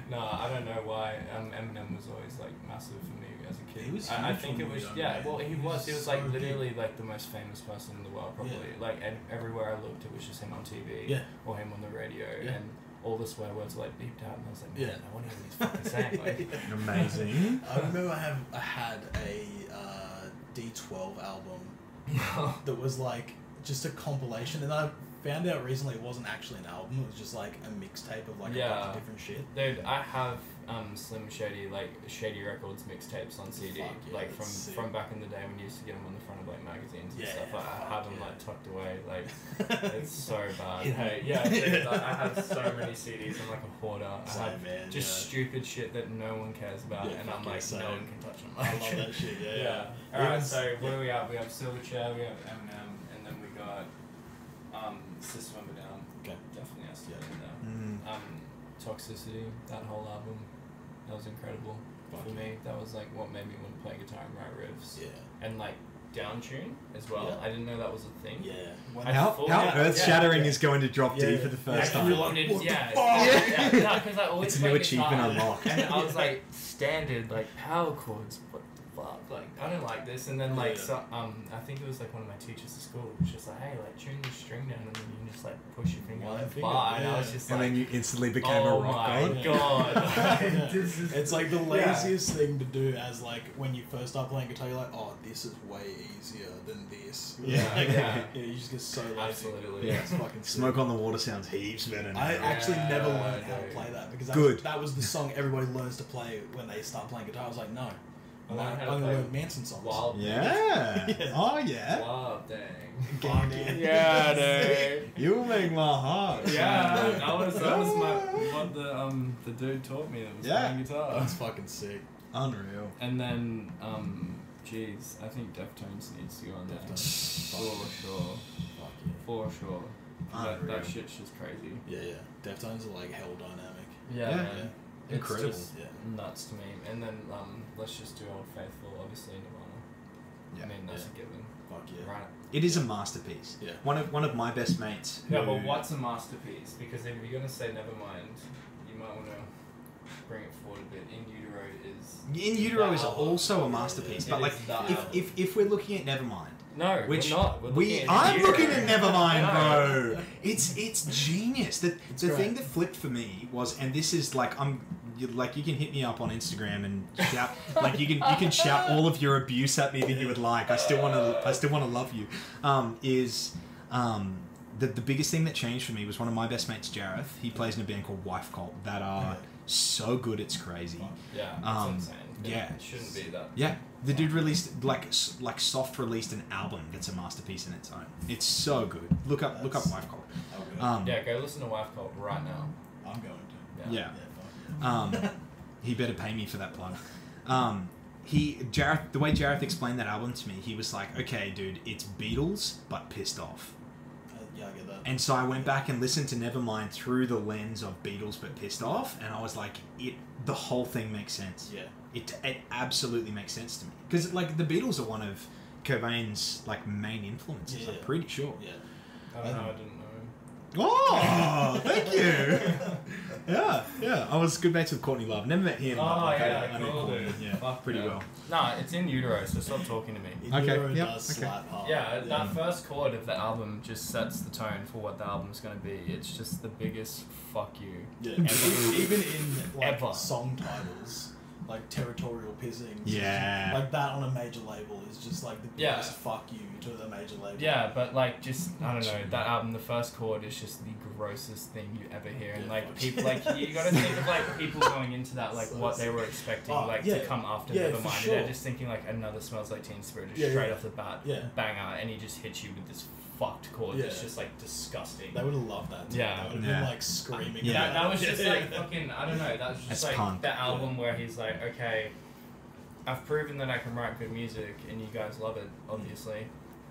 No, I don't know why. Eminem was always like massive for me as a kid. He was I huge think when it we was were yeah. young, Well, man. he He was. was He was so like big. literally like the most famous person in the world, probably. Yeah. Like everywhere I looked, it was just him on TV Yeah. or him on the radio, Yeah. and all the swear words were like beeped out, and I was like, man, Yeah. I wonder what he's fucking saying. Like, amazing. I remember I had a D12 album that was like just a compilation, and I found out recently it wasn't actually an album. It was just like a mixtape of like a bunch of different shit. dude, I have Slim Shady Shady Records mixtapes on CD, Fuck yeah, like that's sick. from back in the day when you used to get them on the front of like magazines and Yeah, stuff. I fuck have them yeah. like tucked away, like it's so bad. Yeah. Hey, yeah, dude, like, I have so many CDs. I'm like a hoarder. I Same, have man, just yeah. stupid shit that no one cares about, Yeah, and fuck I'm yeah, like, same. no one can touch them. I love that shit. Yeah. Yeah. All right. So what do we have? We have Silverchair, we have Eminem, and then we got System of a Down. Okay. Definitely has to be in there. Mm. Toxicity, that whole album, that was incredible for me. That was like what made me want to play guitar and write riffs. Yeah. And like down tune as well. Yeah. I didn't know that was a thing. Yeah. How earth-shattering is going to drop D for the first I time? wanted, What the yeah, fuck? yeah, because I always It's a new played achievement guitar, unlocked. and I was like standard like power chords. What the fuck? Like I don't like this. And then like Yeah. so I think it was like one of my teachers at school was just like, hey, like tune your string down, and then you can just like push your finger One on the finger, bar, and I yeah. was just And like, then you instantly became a oh rock my god. god. Yeah. This is- It's like the laziest thing to do as like when you first start playing guitar, you're like, oh, this is way easier than this. Yeah, Like, yeah. You just get so lazy. Absolutely. Yeah. It's fucking sick. Smoke on the Water sounds heaps better now. I actually never Yeah, learned how to dude. play that because Good. that was the song everybody learns to play when they start playing guitar. I was like, no. I I'm learned how to going to play learn Manson songs. Wild. Yeah. Yeah. Oh yeah. Wow, dang. Fuck yeah. Yeah, dude. You make my heart. Yeah, shine. that was what the dude taught me that was Yeah. playing guitar. That's fucking sick. Unreal. And then geez, I think Deftones needs to go on there. Deftones. For sure. Fuck yeah. For sure. That Unreal. shit's just crazy. Yeah, yeah. Deftones are like hell dynamic. Yeah, Yeah. man. It's Incredible. just nuts to me. And then let's just do Old Faithful, obviously Nirvana. Yeah. I mean that's Yeah. a given. Fuck yeah. Right. It is a masterpiece. Yeah. One of my best mates. Yeah, who- but what's a masterpiece? Because if you're gonna say Nevermind, you might want to bring it forward a bit. In Utero is. In Utero is the also a album. masterpiece, It but like is the if, album. if we're looking at Nevermind, No, which we're not. We're looking at I'm Utero. looking at Nevermind, No. bro. It's genius. The great. thing that flipped for me was, and this is like you can hit me up on Instagram and shout like you can shout all of your abuse at me that you would like. I still want to love you. The biggest thing that changed for me was one of my best mates, Jareth. He plays in a band called Wife Cult that are so good it's crazy. Yeah, it's insane. Yeah. It shouldn't be that. Yeah, the dude released like Soft released an album that's a masterpiece in its own. It's so good. Look up Wife Cult. Okay. Yeah, go listen to Wife Cult right now. I'm going to. Yeah. fuck. He better pay me for that plug. The way Jareth explained that album to me, he was like, "Okay, dude, it's Beatles but pissed off." Yeah, I get that. And so I went back and listened to Nevermind through the lens of Beatles but pissed off, and I was like, the whole thing makes sense. Yeah. It absolutely makes sense to me because like the Beatles are one of Cobain's like main influences. Yeah. I'm pretty sure. Yeah. I don't know. I didn't know. Oh, thank you. Yeah. I was good mates with Courtney Love. Never met him. Oh, but, like, yeah, I know cool, Courtney. dude. Yeah, Fuck pretty yeah. well. Nah, it's in Utero, so stop talking to me. Okay, Utero yep, does okay. slap hard. Yeah, that first chord of the album just sets the tone for what the album's gonna be. It's just the biggest fuck you. Yeah. ever. Even in like Ever. song titles, like Territorial Pissings. Yeah. Like that on a major label is just like the Yeah. biggest fuck you to the major label. Yeah, but like just I don't know, that album, the first chord is just the grossest thing you ever hear, and Yeah, like fuck. people like you gotta think of like people going into that like So what they were expecting Oh, like yeah. to come after Yeah, for Nevermind, sure. and they're just thinking like another Smells Like Teen Spirit just Yeah, straight yeah. off the bat, Yeah. banger, and he just hits you with this fucked chord that's Yeah. just like disgusting. They would have loved that. Too. Yeah. They would have Yeah. been like screaming. Yeah. That was just like fucking, I don't know, that was just It's like punk. the album where he's like, okay, I've proven that I can write good music and you guys love it, obviously.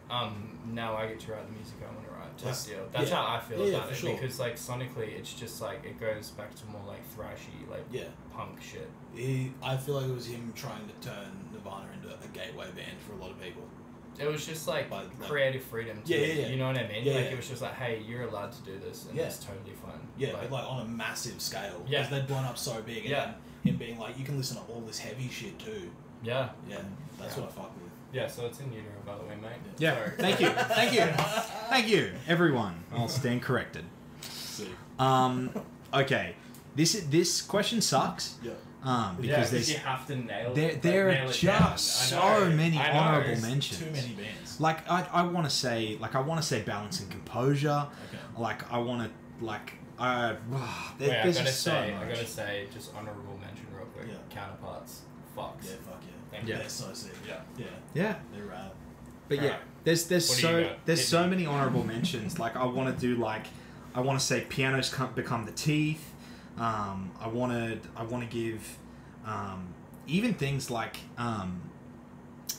Now I get to write the music I want to write, type deal. That's how I feel about it, sure. because like sonically it's just like, it goes back to more like thrashy, like punk shit. I feel like it was him trying to turn Nirvana into a gateway band for a lot of people. It was just like creative freedom to you know what I mean? It was just like, hey, you're allowed to do this and it's totally fun. Yeah, but like on a massive scale. Yeah. Because they'd blown up so big and then him being like, you can listen to all this heavy shit too. Yeah. Yeah, that's what I fuck with. Yeah, so it's in utero, by the way, mate. Yeah, Sorry. thank you, thank you, everyone. I'll stand corrected. Sick. Okay, this question sucks. Yeah. Because you have to nail there nail are it just down. so many I know. honorable There's mentions. Too many bands. Like I want to say balance and composure. Okay. Like I want to Wait, there's just so I much. gotta say, just honorable mention real quick. Yeah. Counterparts. Fucks. Yeah, fuck yeah. Thank you. They're so sick. Yeah. Yeah. Yeah. They're rad. But Alright. there's What do you got? Hit so me. many honorable mentions. Like I want to do I want to say pianos can't become the teeth. I want to give even things like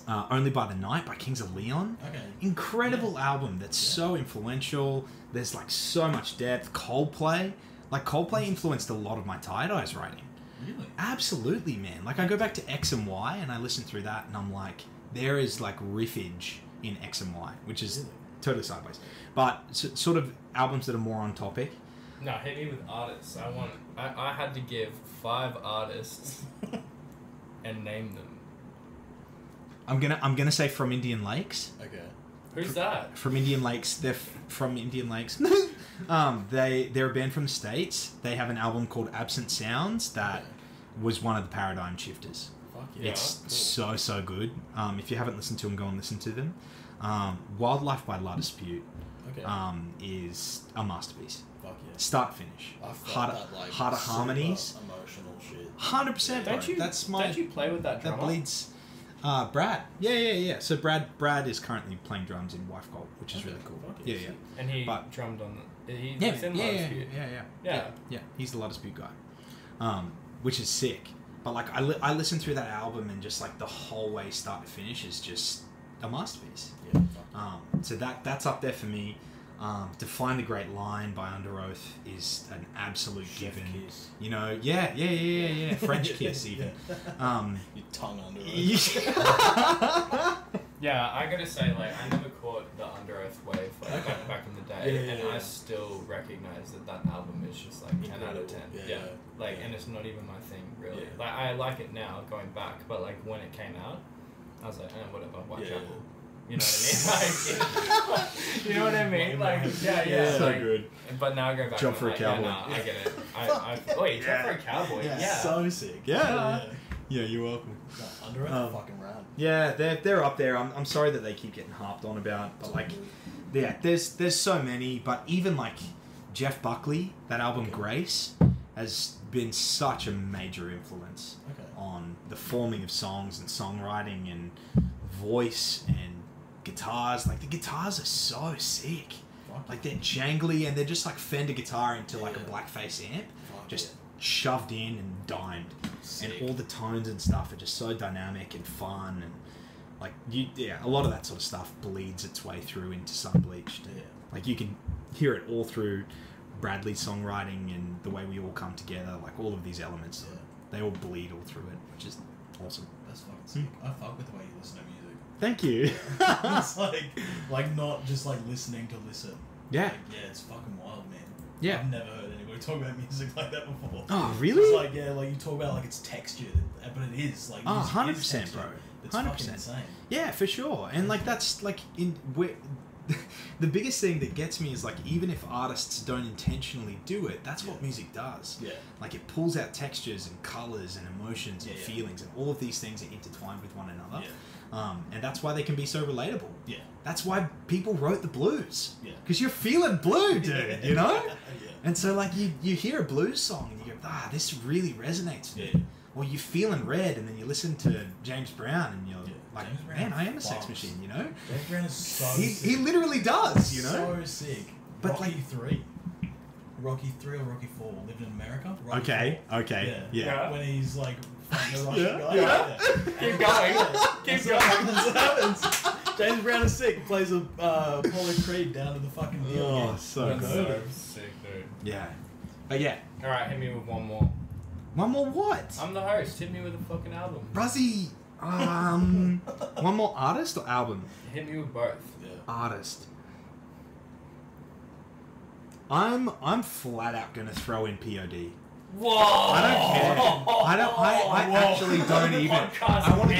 Only by the Night by Kings of Leon. Okay. Incredible album that's so influential. There's like so much depth. Coldplay influenced a lot of my tie-dyes writing. Really? Absolutely, man. Like I go back to X and Y and I listen through that and I'm like, there is like riffage in X and Y, which is totally sideways. But sort of albums that are more on topic. No, hit me with artists. I had to give 5 artists and name them. I'm gonna say From Indian Lakes. Okay. Who's that? From Indian Lakes. They're from Indian Lakes. They're a band from the States. They have an album called Absent Sounds that was one of the paradigm shifters. Fuck yeah. It's so good. If you haven't listened to them, go and listen to them. Wildlife by La Dispute is a masterpiece. Fuck yeah. Start to finish. I felt Harder that, like, harmonies. Emotional shit. 100%. Don't you? That's my. Don't you play with that drummer? That bleeds. Brad. Yeah. So Brad is currently playing drums in Wife Gold, which is really cool. Fuck Yeah. And he But- drummed on the. He's in Yeah. Yeah. He's the La Dispute guy, which is sick. But like I listened through that album and just like the whole way start to finish is just a masterpiece. Yeah. So that's up there for me. Define the Great Line by Under Oath is an absolute Chef given. kiss. You know, yeah. French kiss even. Your tongue under Yeah, I gotta say, like, I never caught the Under Oath wave like, back in the day, and I still recognize that album is just like 10 out of 10. And it's not even my thing really. Yeah. Like, I like it now going back, but like when it came out, I was like, whatever, Whitechapel. You know what I mean? Like, you know what I mean? Like, yeah. So like, good. But now I go back. Jump and for a I'm like, cowboy. Yeah, I get it. Wait, Jump for a Cowboy. Yeah. So sick. Yeah, you're welcome. No, Under Oath fucking rad. Yeah, they're up there. I'm sorry that they keep getting harped on about, but like, yeah, there's so many. But even like Jeff Buckley, that album Grace, has been such a major influence on the forming of songs and songwriting and voice and guitars. Like the guitars are so sick. Like they're jangly and they're just like Fender guitar into like a blackface amp, just shoved in and dimed. Sick. And all the tones and stuff are just so dynamic and fun, and like a lot of that sort of stuff bleeds its way through into Sunbleached. Yeah. Like you can hear it all through Bradley's songwriting and the way we all come together. Like all of these elements, they all bleed all through it, which is awesome. That's fucking sick. I fuck with the way you listen to music. Thank you. It's like not just like listening to listen. Yeah. Like, it's fucking wild, man. Yeah. I've never heard anybody talk about music like that before. Oh, really? It's like, like you talk about like it's textured, but it is like. 100%, bro. It's 100%. fucking insane. Yeah, for sure. And like that's like the biggest thing that gets me is like even if artists don't intentionally do it, that's what music does. Yeah. Like it pulls out textures and colors and emotions and feelings, and all of these things are intertwined with one another. Yeah. And that's why they can be so relatable. Yeah. That's why people wrote the blues. Yeah. Because you're feeling blue, dude. You know. Yeah. And so like you hear a blues song and you go, this really resonates with me. Yeah. or you're feeling red, and then you listen to James Brown, and you're like, man, I am a sex machine, you know? James Brown is so he sick. literally does, you know? So sick. But Rocky like, 3. Rocky 3 or Rocky 4 lived in America. Rocky okay, 4. okay, yeah. When he's like fighting the Russian guy. Yeah. Keep going. Keep going. That's what happens. James Brown is sick. Plays a Apollo Creed down to the fucking deal. Oh, so That's good. so sick, dude. Yeah. But yeah. Alright, hit me with one more. One more what? I'm the host. Hit me with a fucking album. Bruzzy, one more artist or album? Hit me with both. Yeah. Artist. I'm flat out gonna throw in P.O.D. Whoa! I don't care. I actually don't even. I want to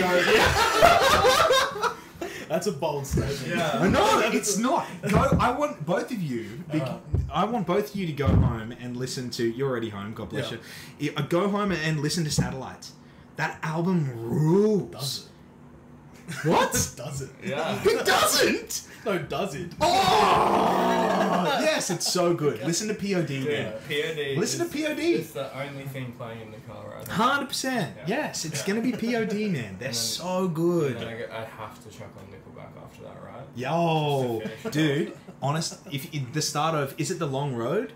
go. That's a bold statement. Yeah. No, it's not. Go. I want both of you. I want both of you to go home and listen to. You're already home. God bless you. Go home and listen to Satellites. That album rules. Does it? What? Does it? Yeah. It doesn't. No, does it? Oh yes, it's so good. Listen to P.O.D. man. P.O.D. Listen to P.O.D. It's the only thing playing in the car right now. 100%. Yes, it's gonna be P.O.D. man. They're so good. And then I have to chuck on Nickleback after that, right? Yo, Just to finish dude. Honest, if the start of is it The Long Road,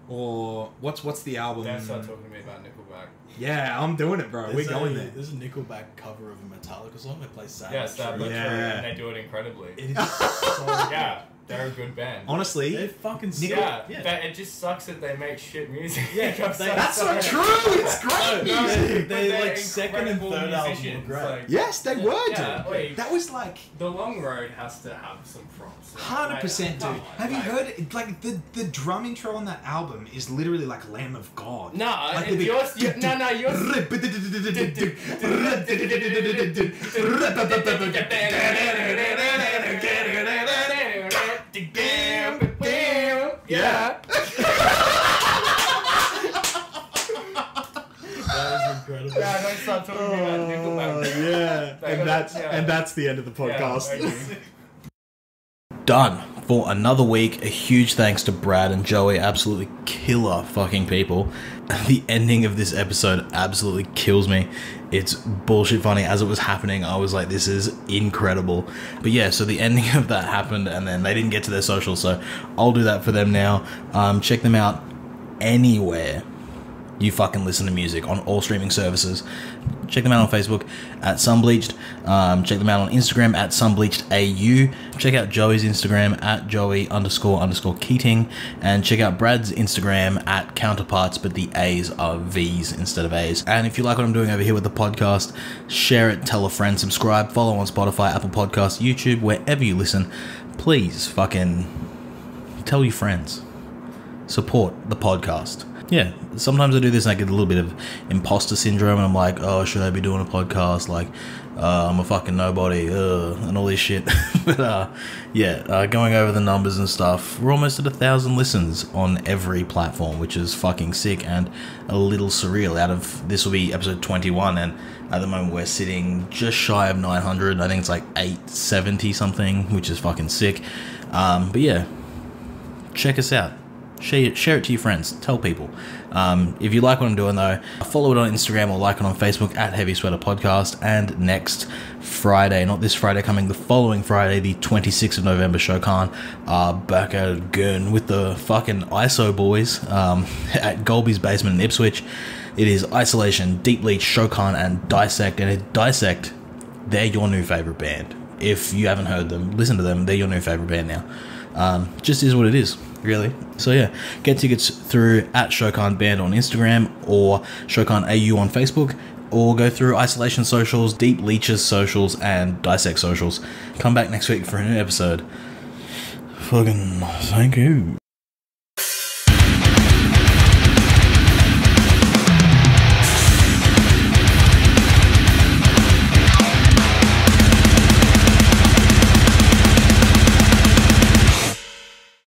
or what's the album? Don't start talking to me about Nickleback. Yeah, I'm doing it, bro. We're going there. There's a Nickelback cover of a Metallica song. They play Sad. Yeah, Sad But True, Yeah. and they do it incredibly. It is so Yeah, they're a good band. Honestly, They're fucking sick. Yeah, but it just sucks that they make shit music. Yeah, that's not true. It's great No, music. They they're like second and incredible third album were musicians, great. like- Yes, they were, dude. Yeah, wait. That was like The Long Road has to have some props. 100%, dude. Come on, Have you like- heard it? Like the drum intro on that album is literally like Lamb of God. No, Like it's yours. Yeah. That was incredible. Yeah, don't start talking about Nickleback. yeah, and that's the end of the podcast. Yeah, okay. Done for another week. A huge thanks to Brad and Joey, absolutely killer fucking people. The ending of this episode absolutely kills me. It's bullshit funny. As it was happening, I was like, this is incredible. But yeah, so the ending of that happened, and then they didn't get to their social, so I'll do that for them now. Check them out anywhere you fucking listen to music, on all streaming services. Check them out on Facebook at sunbleached. Check them out on Instagram at sunbleachedau. Check out Joey's Instagram at Joey__Keating. And check out Brad's Instagram at counterparts, but the A's are V's instead of A's. And if you like what I'm doing over here with the podcast, share it, tell a friend, subscribe, follow on Spotify, Apple Podcasts, YouTube, wherever you listen. Please fucking tell your friends. Support the podcast. Yeah, sometimes I do this and I get a little bit of imposter syndrome, and I'm like, oh, should I be doing a podcast? Like, I'm a fucking nobody, and all this shit. But going over the numbers and stuff, we're almost at 1,000 listens on every platform, which is fucking sick and a little surreal. This will be episode 21, and at the moment we're sitting just shy of 900. I think it's like 870 something, which is fucking sick. But yeah, check us out. Share it to your friends. Tell people. If you like what I'm doing, though, follow it on Instagram or like it on Facebook at Heavy Sweater Podcast. And next Friday, not this Friday coming, the following Friday, the 26th of November, Shokan are back at it again with the fucking ISO boys at Golby's Basement in Ipswich. It is Isolation, Deep Leech, Shokan, and Dissect. And at Dissect, they're your new favorite band. If you haven't heard them, listen to them. They're your new favorite band now. Just is what it is, really. So yeah, get tickets through at Shokan Band on Instagram or Shokan AU on Facebook, or go through Isolation socials, Deep Leech's socials, and Dissect socials. Come back next week for a new episode. Fucking thank you.